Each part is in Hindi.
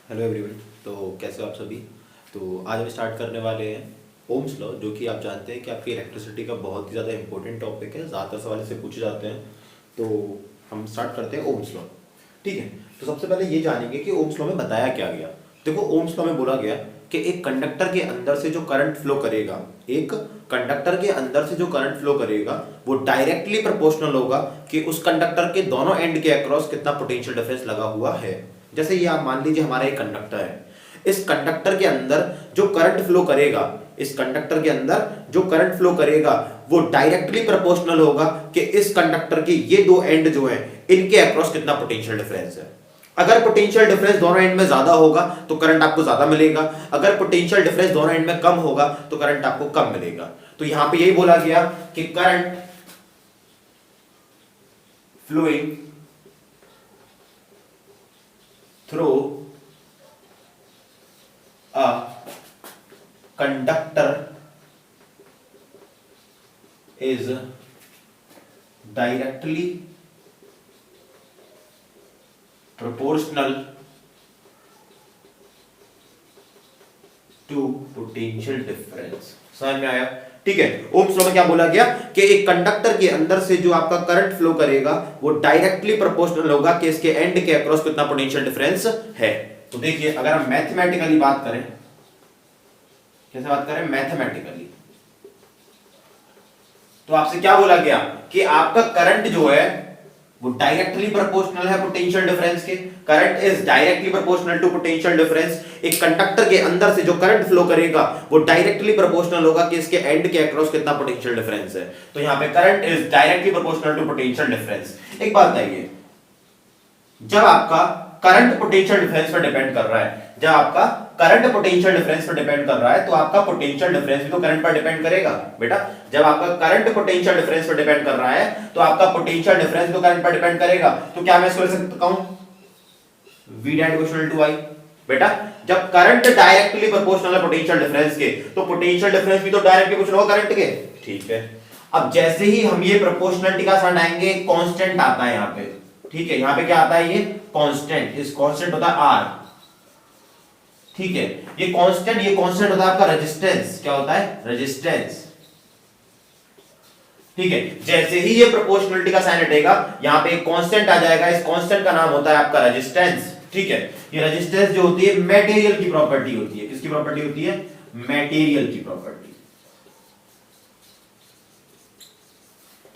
Hello everyone. तो कैसे हो आप सभी। तो आज हम स्टार्ट करने वाले हैं ओम्स लॉ, जो कि आप जानते हैं कि आपकी इलेक्ट्रिसिटी का बहुत ही ज़्यादा इंपॉर्टेंट टॉपिक है, ज़्यादातर सवाल इससे पूछे जाते हैं। तो हम स्टार्ट करते हैं ओम्स लॉ। ठीक है। तो सबसे पहले ये जानेंगे कि ओम्स लॉ में बताया क्या गया। देखो, ओम्स लॉ में बोला गया कि एक कंडक्टर के अंदर से जो करंट फ्लो करेगा, एक कंडक्टर के अंदर से जो करंट फ्लो करेगा वो डायरेक्टली प्रोपोर्शनल होगा कि उस कंडक्टर के दोनों एंड के अक्रॉस कितना पोटेंशियल डिफरेंस लगा हुआ है। जैसे ये आप मान लीजिए हमारा एक कंडक्टर है, इस कंडक्टर के अंदर जो करंट फ्लो करेगा, इस कंडक्टर के अंदर जो करंट फ्लो करेगा वो डायरेक्टली प्रोपोर्शनल होगा कि इस कंडक्टर के ये दो एंड जो है इनके अक्रॉस कितना पोटेंशियल डिफरेंस है। अगर पोटेंशियल डिफरेंस दोनों एंड में ज्यादा होगा तो करंट आपको ज्यादा मिलेगा, अगर पोटेंशियल डिफरेंस दोनों एंड में कम होगा तो करंट आपको कम मिलेगा। तो यहां पे यही बोला गया कि current flowing through a conductor is directly proportional to potential difference। समझ में आया? ठीक है। ओम्स लॉ में क्या बोला गया कि एक कंडक्टर के अंदर से जो आपका करंट फ्लो करेगा वो डायरेक्टली प्रोपोर्शनल होगा कि इसके एंड के अक्रॉस कितना पोटेंशियल डिफरेंस है। तो देखिए, अगर हम मैथमेटिकली बात करें, कैसे बात करें, मैथमेटिकली, तो आपसे क्या बोला गया कि आपका करंट जो है वो डायरेक्टली प्रोपोर्शनल है पोटेंशियल डिफरेंस के। Current is directly proportional to potential difference. एक कंडक्टर के अंदर से जो करंट फ्लो करेगा वो डायरेक्टली प्रोपोर्शनल होगा कि इसके एंड के अक्रॉस कितना पोटेंशियल डिफरेंस है। तो यहां पे current is directly proportional to potential difference. एक बात बताइए, जब आपका करंट पोटेंशियल डिफरेंस पर डिपेंड कर रहा है, जब आपका करंट पोटेंशियल डिफरेंस पर डिपेंड कर रहा है तो आपका पोटेंशियल डिफरेंस भी तो करंट पर डिपेंड करेगा बेटा। जब आपका करंट पोटेंशियल डिफरेंस पर डिपेंड कर रहा है तो आपका पोटेंशियल डिफरेंस तो करंट पर डिपेंड करेगा। तो क्या मैं इसको लिख सकता हूं V that equal to I। बेटा, जब करंट डायरेक्टली प्रोपोर्शनल है पोटेंशियल डिफरेंस के तो पोटेंशियल डिफरेंस भी तो डायरेक्टली प्रोपोर्शनल होगा करंट के। ठीक है। अब जैसे ही हम ये प्रोपोर्शनलिटी का साइन आएंगे, कांस्टेंट आता है यहां पे। ठीक है, यहां पे क्या आता है, ये कांस्टेंट। इस कांस्टेंट होता है R। ठीक है, ये कांस्टेंट होता है आपका रेजिस्टेंस। क्या होता है, रेजिस्टेंस। ठीक है, जैसे ही ये प्रोपोर्शनलिटी का साइन हटेगा यहां पे एक कांस्टेंट आ जाएगा, इस कांस्टेंट का नाम होता है आपका रेजिस्टेंस। ठीक है, ये रेजिस्टेंस जो होती है मटेरियल की प्रॉपर्टी होती है। किसकी प्रॉपर्टी होती है, मटेरियल की प्रॉपर्टी।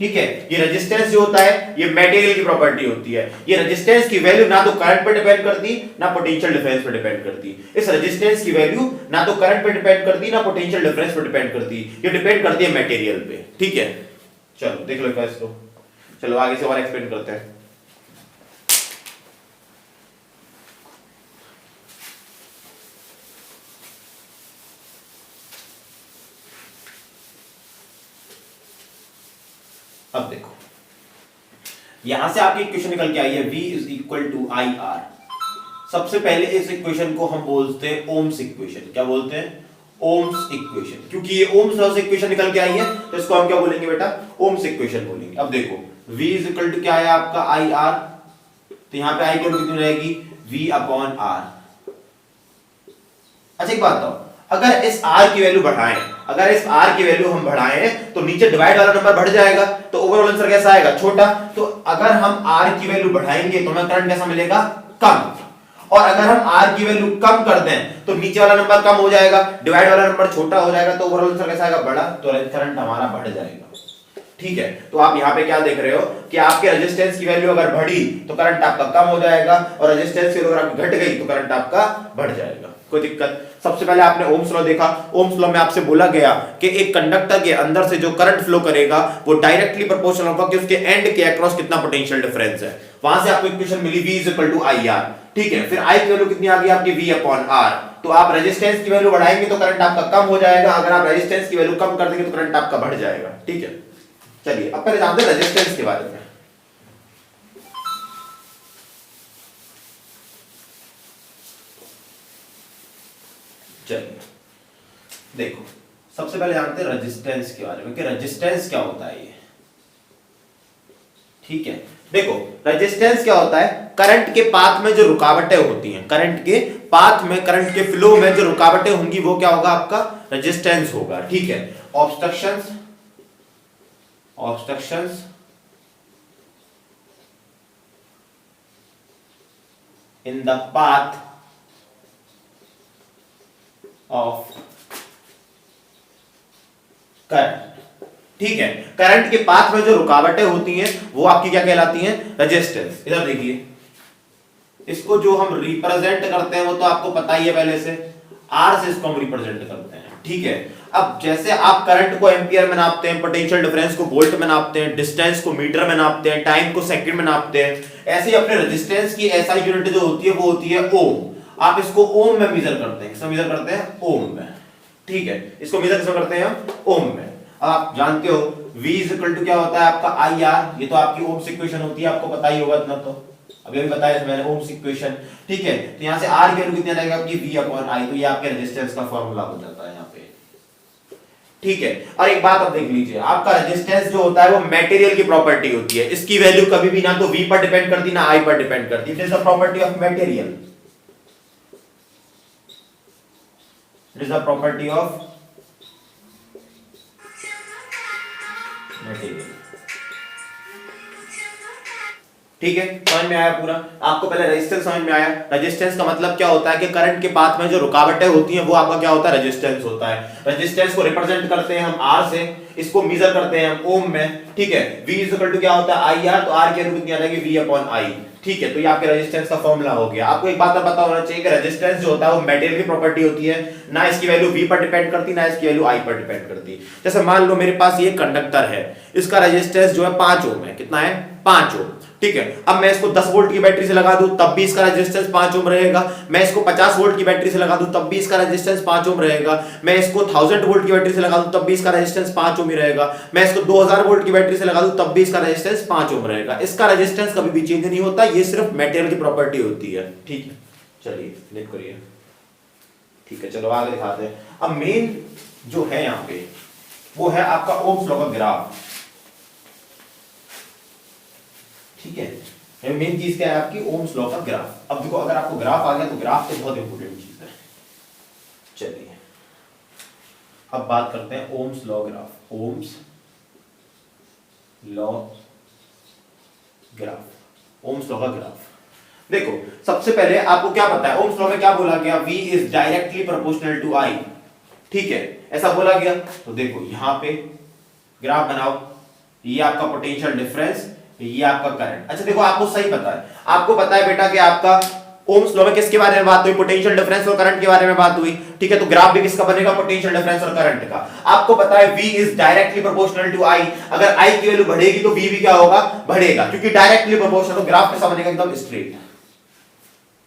ठीक है, ये रेजिस्टेंस जो होता है ये मटेरियल की प्रॉपर्टी होती है। ये रेजिस्टेंस की वैल्यू ना तो करंट पर डिपेंड करती ना पोटेंशियल डिफरेंस पर डिपेंड करती। इस रेजिस्टेंस की वैल्यू ना तो करंट पर डिपेंड करती ना पोटेंशियल डिफरेंस पर डिपेंड करती, ये डिपेंड करती है मटेरियल पे। ठीक है, चलो देख लो इसको। चलो आगे से और एक्सप्लेन करते हैं। अब देखो, यहां से आपकी इक्वेशन निकल के आई है V is equal to IR। सबसे पहले इस इक्वेशन को हम बोलते हैं ओम्स इक्वेशन। क्या बोलते हैं, ओम्स इक्वेशन। क्योंकि ये ओम्स लॉ से इक्वेशन निकल के आई है तो इसको हम क्या बोलेंगे बेटा, ओम्स इक्वेशन बोलेंगे। अब देखो, V इज इक्वल टू क्या है आपका IR। तो यहां पे I की वैल्यू कितनी रहेगी, V अपॉन R। अच्छा एक बात बताओ, अगर इस R की वैल्यू बढ़ाएं, अगर इस R की वैल्यू हम बढ़ाएं तो नीचे डिवाइड वाला नंबर बढ़ जाएगा, तो ओवरऑल आंसर कैसा आएगा, छोटा। तो अगर हम R की वैल्यू बढ़ाएंगे तो हमें करंट कैसा मिलेगा, कम। और अगर हम R की वैल्यू कम कर दें तो नीचे वाला नंबर कम हो जाएगा, डिवाइड वाला नंबर छोटा हो जाएगा, तो ओवरऑल आंसर कैसा आएगा, बड़ा। तो करंट हमारा बढ़ जाएगा। ठीक है, तो आप यहां पे क्या देख रहे हो कि आपके रेजिस्टेंस की वैल्यू अगर बढ़ी तो करंट आपका कम हो जाएगा, और रेजिस्टेंस की वैल्यू अगर घट गई तो करंट आपका बढ़ जाएगा। कोई दिक्कत। सबसे पहले आपने ओम्स लॉ देखा। ओम्स लॉ में आपसे बोला गया कि एक कंडक्टर के अंदर से जो करंट फ्लो करेगा वो डायरेक्टली प्रोपोर्शनल होगा कि उसके एंड के अक्रॉस कितना पोटेंशियल डिफरेंस है। वहां से आपको इक्वेशन मिली V is equal to IR। ठीक है, फिर I की वैल्यू कितनी आ गई आपकी, V अपॉन R। तो आप रेजिस्टेंस की वैल्यू बढ़ाएंगे तो करंट आपका कम हो जाएगा, अगर आप रेजिस्टेंस की वैल्यू कम कर देंगे तो करंट आपका बढ़ जाएगा। ठीक है, चलिए अब पहले जानते हैं रेजिस्टेंस के बारे में। चलिए देखो, सबसे पहले जानते हैं रेजिस्टेंस के बारे में कि रेजिस्टेंस क्या होता है ये। ठीक है, देखो रेजिस्टेंस क्या होता है, करंट के पाथ में जो रुकावटें होती हैं, करंट के पाथ में, करंट के फ्लो में जो रुकावटें होंगी वो क्या होगा, आपका रेजिस्टेंस होगा। ठीक है, obstructions, obstructions in the path of current. ठीक है, करंट के पाथ में जो रुकावटें होती हैं वो आपकी क्या कहलाती हैं, रेजिस्टेंस। इधर देखिए, इसको जो हम रिप्रेजेंट करते हैं वो तो आपको पता ही है पहले से, आर से इसको हम रिप्रेजेंट करते हैं। ठीक है, अब जैसे आप करंट को एम्पियर में नापते हैं, पोटेंशियल डिफरेंस को वोल्ट में नापते हैं, डिस्टेंस को मीटर में नापते हैं, टाइम को सेकंड में नापते हैं, ऐसे ही अपने रेजिस्टेंस की एसआई यूनिट जो होती है वो होती है ओम। आप इसको ओम में मेजर करते हैं, किसमें मेजर करते हैं, ओम में। ठीक है, इसको मेजर किसमें करते हैं हम, ओम में। आप जानते हो V = क्या होता है आपका IR, ये तो आपकी ओम्स इक्वेशन होती है, आपको पता ही होगा इतना तो, अभी बताया मैंने ओम्स इक्वेशन। ठीक है, तो यहां से R की वैल्यू कितनी आ जाएगी आपकी, V/I, तो ये आपके रेजिस्टेंस का फार्मूला हो जाता है यहाँ पे। ठीक है, और एक बात अब देख लीजिए, आपका रेजिस्टेंस जो होता है वो मटेरियल की प्रॉपर्टी होती है, इसकी वैल्यू कभी भी ना तो V पर डिपेंड करती ना I पर डिपेंड करती, it is the property of material, it is the property of material. ठीक है, समझ में आया पूरा, आपको पहले रेजिस्टेंस समझ में आया। रेजिस्टेंस का मतलब क्या होता है कि करंट के पाथ में जो रुकावटें होती हैं वो आपका क्या होता है, रेजिस्टेंस होता है। रेजिस्टेंस को रिप्रेजेंट करते हैं हम R से, इसको मेजर करते हैं हम ओम में। ठीक है, V = क्या होता है, IR, तो R की वैल्यू कितनी आ जाएगी, V/I। ठीक है, तो ये आपके रेजिस्टेंस का फॉर्मूला हो गया। आपको एक बात और पता होना चाहिए कि रेजिस्टेंस जो होता है वो मटेरियल की प्रॉपर्टी होती है, ना इसकी वैल्यू V पर डिपेंड करती ना इसकी वैल्यू I पर डिपेंड करती। जैसे मान लो मेरे पास ये कंडक्टर है, इसका रेजिस्टेंस जो है 5 ओम है, कितना है, 5 ओम। ठीक है, अब मैं इसको 10 वोल्ट की बैटरी से लगा दूं तब भी इसका रेजिस्टेंस 5 ओम रहेगा, मैं इसको 50 वोल्ट की बैटरी से लगा दूं तब भी इसका रेजिस्टेंस 5 ओम रहेगा, मैं इसको 1000 वोल्ट की बैटरी से लगा दूं तब भी इसका रेजिस्टेंस 5 ओम ही रहेगा, मैं इसको 2000 वोल्ट की बैटरी से लगा दूं तब भी इसका रेजिस्टेंस 5 ओम रहेगा। इसका रेजिस्टेंस कभी भी चेंज नहीं होता, ये सिर्फ मटेरियल की प्रॉपर्टी होती है। ठीक है, चलिए लिख करिए। ठीक है, चलो आगे दिखाते हैं। अब मेन जो है यहां पे वो है आपका ओम्स लॉ का ग्राफ। ठीक है, मेन चीज क्या है आपकी, ओम्स लॉ का ग्राफ। अब देखो, अगर आपको ग्राफ आ गया तो ग्राफ तो बहुत इंपॉर्टेंट चीज है। चलिए अब बात करते हैं Ohm's law graph, Ohm's law graph, ohms law का ग्राफ। देखो, सबसे पहले आपको क्या पता है, ओम्स लॉ में क्या बोला गया, V is directly proportional to I। ठीक है, ऐसा बोला गया। तो देखो यहां पे ग्राफ बनाओ, ये आपका पोटेंशियल डिफरेंस, ये आपका करंट। अच्छा देखो, आपको सही पता है, आपको पता है बेटा कि आपका ओम्स लॉ में किसके बारे में बात हुई, पोटेंशियल डिफरेंस और करंट के बारे में बात हुई। ठीक है, तो ग्राफ भी किसका बनेगा, पोटेंशियल डिफरेंस और करंट का। आपको पता है V is directly proportional to I, अगर I की वैल्यू बढ़ेगी तो V भी क्या होगा, बढ़ेगा, क्योंकि डायरेक्टली प्रोपोर्शनल, तो ग्राफ कैसा बनेगा, एकदम स्ट्रेट।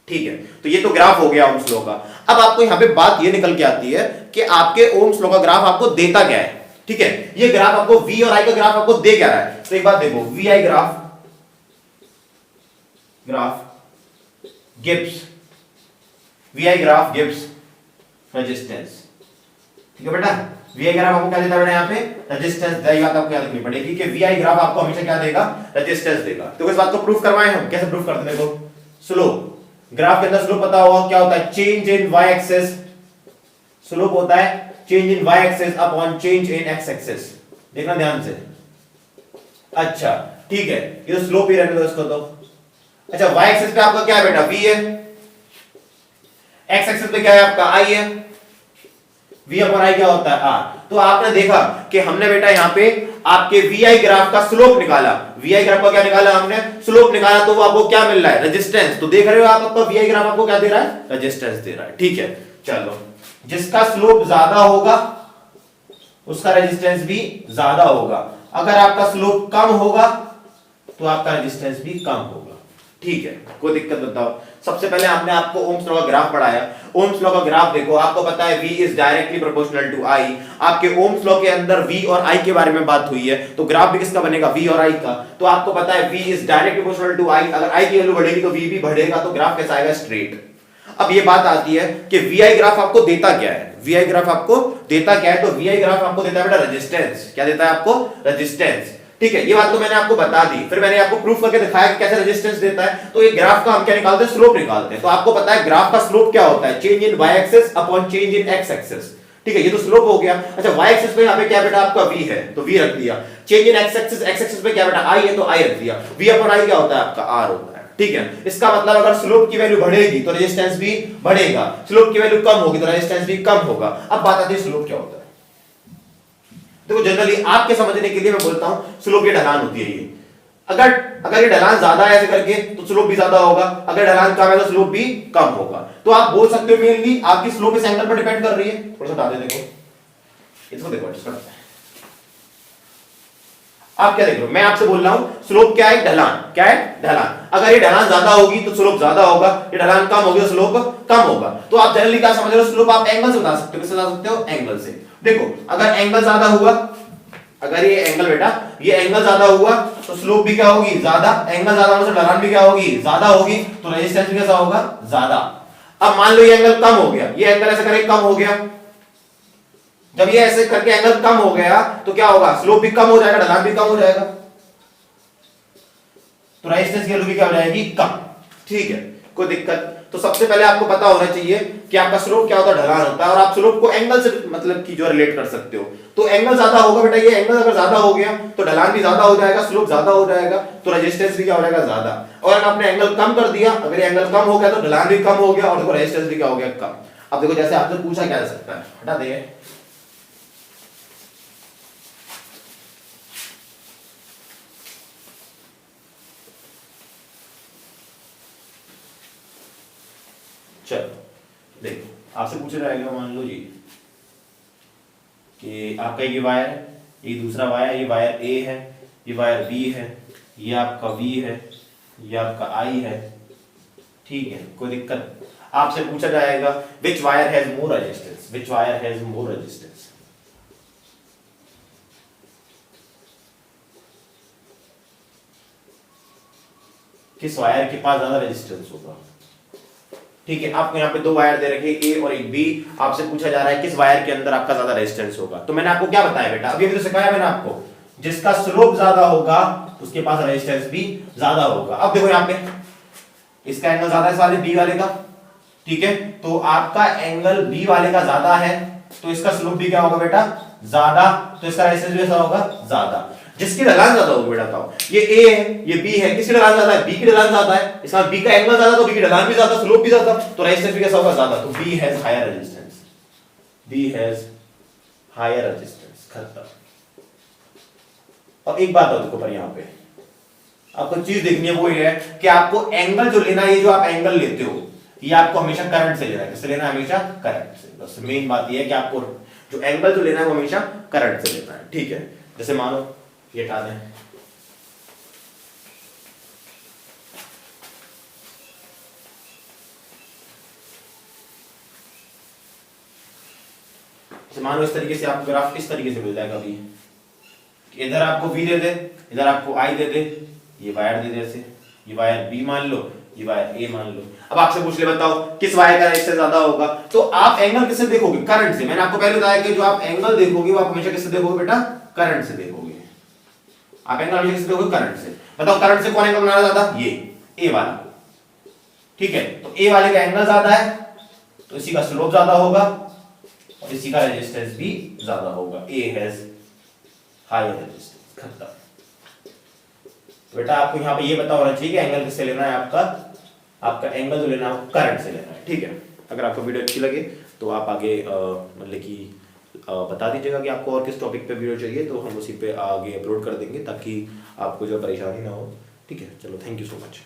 ठीक है, तो ये तो ग्राफ हो गया ओम्स लॉ का। अब आपको यहां पे बात ये निकल के आती है कि आपके ओम्स लॉ का ग्राफ आपको देता क्या है। ठीक है, ये ग्राफ आपको V और I का ग्राफ आपको दे क्या रहा है, तो एक बात देखो, VI graph gives, VI graph gives resistance. ठीक है बेटा, VI ग्राफ आपको क्या देता है बेटा, यहां पे रेजिस्टेंस देगा। ये बात आपको याद रखनी पड़ेगी कि VI ग्राफ आपको हमेशा क्या देगा, रेजिस्टेंस देगा। तो इस बात को प्रूफ करवाएं हम, कैसे प्रूफ करते हैं, देखो स्लोप, ग्राफ के अंदर स्लोप पता होगा क्या होता है, चेंज इन y एक्सिस, स्लोप होता है चेंज इन y एक्सिस अपॉन चेंज इन x एक्सिस। देखना ध्यान से। अच्छा ठीक है, ये तो स्लोप ही रहने दो इसको तो। अच्छा, y एक्सिस पे आपका क्या है बेटा, v है, x एक्सिस पे क्या है आपका, i है, v अपॉन i क्या होता है, r। तो आपने देखा कि हमने बेटा यहां पे आपके VI ग्राफ का स्लोप निकाला, VI ग्राफ का क्या निकाला हमने, स्लोप निकाला, तो वो आपको क्या मिल रहा है, रेजिस्टेंस। तो देख रहे हो आप, आपका VI ग्राफ आपको क्या दे रहा है, रेजिस्टेंस दे रहा है। ठीक है, चलो, जिसका स्लोप ज्यादा होगा उसका रेजिस्टेंस भी ज्यादा होगा, अगर आपका स्लोप कम होगा तो आपका रेजिस्टेंस भी कम होगा। ठीक है, कोई दिक्कत बताओ। सबसे पहले हमने आपको ओम्स लॉ का ग्राफ पढ़ाया। ओम्स लॉ का ग्राफ देखो, आपको पता है V is directly proportional to I। आपके ओम्स लॉ के अंदर V और I के बारे में बात हुई है, तो ग्राफ भी किसका बनेगा, V और I का। तो आपको पता है V is directly proportional to I, अगर I की वैल्यू बढ़ेगी तो V भी बढ़ेगा, तो ग्राफ कैसा आएगा, स्ट्रेट। अब ये बात आती है कि VI ग्राफ आपको देता क्या है, VI ग्राफ आपको देता क्या है, तो VI ग्राफ आपको देता है बेटा रेजिस्टेंस। क्या देता है आपको, रेजिस्टेंस। ठीक है, ये बात तो मैंने आपको बता दी, फिर मैंने आपको प्रूफ करके दिखाया कि कैसे रेजिस्टेंस देता है। तो ये ग्राफ का हम क्या निकालते हैं, स्लोप निकालते हैं। तो आपको पता है ग्राफ का स्लोप क्या होता है, change in Y axis upon change in X axis. ठीक है, ये तो स्लोप हो गया। अच्छा, वाई एक्सिस पे यहाँ पे क्या बेटा आपका v है, तो v रख दिया। चेंज इन एक्स एक्सिस पे क्या बेटा i है, तो i रख दिया। v अपॉन i क्या होता है आपका r होता है। ठीक है, इसका मतलब अगर स्लोप की वैल्यू बढ़ेगी तो रेजिस्टेंस भी बढ़ेगा, स्लोप की वैल्यू कम होगी तो रेजिस्टेंस भी कम होगा। अब बात आती है स्लोप क्या होता है। देखो जनरली आपके समझने के लिए मैं बोलता हूं, स्लोप की ढलान होती है ये। अगर ये ढलान ज्यादा है ऐसे करके तो स्लोप भी ज्यादा होगा, अगर ढलान कम है तो स्लोप भी कम होगा। तो आप बोल सकते हो मेनली आपकी स्लोप इस एंगल पर डिपेंड कर रही है। थोड़ा सा हटा दे, देखो इसको देखो, आप क्या देख रहे हो, मैं आपसे बोल रहा हूं स्लोप क्या है, ढलान। क्या है, ढलान। अगर ये ढलान ज्यादा होगी तो स्लोप ज्यादा होगा, ये ढलान कम होगी तो स्लोप कम होगा। तो आप जनरली क्या समझ रहे हो, स्लोप आप एंगल से बता सकते हो। किससे बता सकते हो, एंगल से। देखो अगर एंगल ज्यादा हुआ, अगर ये एंगल बेटा ये एंगल ज्यादा हुआ तो स्लोप भी क्या होगी, ज्यादा। एंगल ज्यादा होने से ढलान भी क्या होगी, ज्यादा होगी, तो रेजिस्टेंस भी कैसा होगा, ज्यादा। अब मान लो ये एंगल कम हो गया, ये एंगल ऐसे करके कम हो गया। जब ये ऐसे करके एंगल कम हो गया तो क्या होगा, स्लोप भी कम हो जाएगा, ढलान भी कम हो जाएगा, तो रेजिस्टेंस की वैल्यू भी क्या हो जाएगी, कम। ठीक है, कोई दिक्कत। तो सबसे पहले आपको पता होना चाहिए कि आपका स्लोप क्या होता है, ढलान होता है। और आप स्लोप को एंगल से मतलब कि जो रिलेट कर सकते हो। तो एंगल ज्यादा होगा बेटा, ये एंगल अगर ज्यादा हो गया तो ढलान भी ज्यादा हो जाएगा, स्लोप ज्यादा हो जाएगा, तो रेजिस्टेंस भी क्या हो जाएगा, ज्यादा। और अगर आपने एंगल कम कर दिया, अगर ये एंगल कम हो गया तो ढलान भी कम हो गया, और देखो रेजिस्टेंस भी क्या हो गया, कम। अब देखो जैसे आपसे पूछा क्या जा सकता है, हटा दे। चलो देखो आपसे पूछा जाएगा, मान लो जी कि आपका ये वायर है, ये दूसरा वायर, ये वायर ए है, ये वायर बी है, ये आपका वी है, ये आपका आई है। ठीक है, कोई दिक्कत। आपसे पूछा जाएगा which wire has more resistance, which wire has more resistance. किस वायर के पास ज्यादा रेजिस्टेंस होगा। ठीक है, आपको यहाँ पे दो वायर दे रखे, ए और एक बी। आपसे पूछा जा रहा है किस वायर के अंदर आपका ज्यादा रेजिस्टेंस होगा। तो मैंने आपको क्या बताया बेटा, अभी तो सिखाया मैंने आपको, जिसका स्लोप ज्यादा होगा उसके पास रेजिस्टेंस भी ज्यादा होगा। अब देखो यहाँ पे इसका एंगल ज्यादा है इस वाले बी वाले का। ठीक है, तो आपका एंगल बी वाले का ज्यादा है तो इसका स्लोप भी क्या होगा बेटा, ज्यादा, तो इसका रेजिस्टेंस भी ऐसा होगा, ज्यादा। जिसकी ढलान ज्यादा होगी बेटा, बताओ ये ए है, ये बी है, किसकी ढलान ज्यादा है, बी की ढलान ज्यादा है। इसका बी का एंगल ज्यादा तो बी की ढलान भी ज्यादा, स्लोप भी ज्यादा, तो रेजिस्टेंस भी कैसा होगा, ज्यादा। तो B has higher resistance, B has higher resistance. खत्म। और एक बात और देखो पर यहाँ पे आपको चीज देखनी है, वो ये है कि आपको एंगल जो लेना है, ये जो आप एंगल लेते हो ये आपको हमेशा करंट से लेना है। किससे लेना है, हमेशा करंट से। बस मेन बात ये है कि आपको जो एंगल जो लेना है वो हमेशा करंट से लेना है। ठीक है, जैसे मानो ये हटा दें, मानो इस तरीके से आपको ग्राफ इस तरीके से मिल जाएगा। अभी इधर आपको V दे दे, इधर आपको I दे दे, ये वायर दे दे, ऐसे ये वायर B मान लो, ये वायर A मान लो। अब आपसे पूछ ले बताओ किस वायर का रेजिस्टेंस ज्यादा होगा। तो आप एंगल किससे देखोगे, करंट से। मैंने आपको पहले बताया कि जो आप एंगल देखोगे वो आप हमेशा किससे देखोगे बेटा, करंट से देखोगे। आप एंगल हमेशा किससे देखोगे, करंट से। बताओ करंट से कौन एंगल बनाना ज्यादा, ये A वाला। ठीक है, तो A वाले का एंगल ज्यादा है तो इसी का स्लोप ज्यादा होगा और इसी का रेजिस्टेंस भी ज्यादा होगा। A has higher resistance. खत्म। बेटा आपको यहाँ पे ये पता होना चाहिए कि एंगल किससे लेना है, आपका एंगल जो लेना है करंट से लेना है। ठीक है, अगर आपको वीडियो अच्छी लगे तो आप आगे मतलब कि बता दीजिएगा कि आपको और किस टॉपिक पे वीडियो चाहिए, तो हम उसी पे आगे अपलोड कर देंगे ताकि आपको जो परेशानी ना हो। ठीक है, चलो थैंक यू सो मच।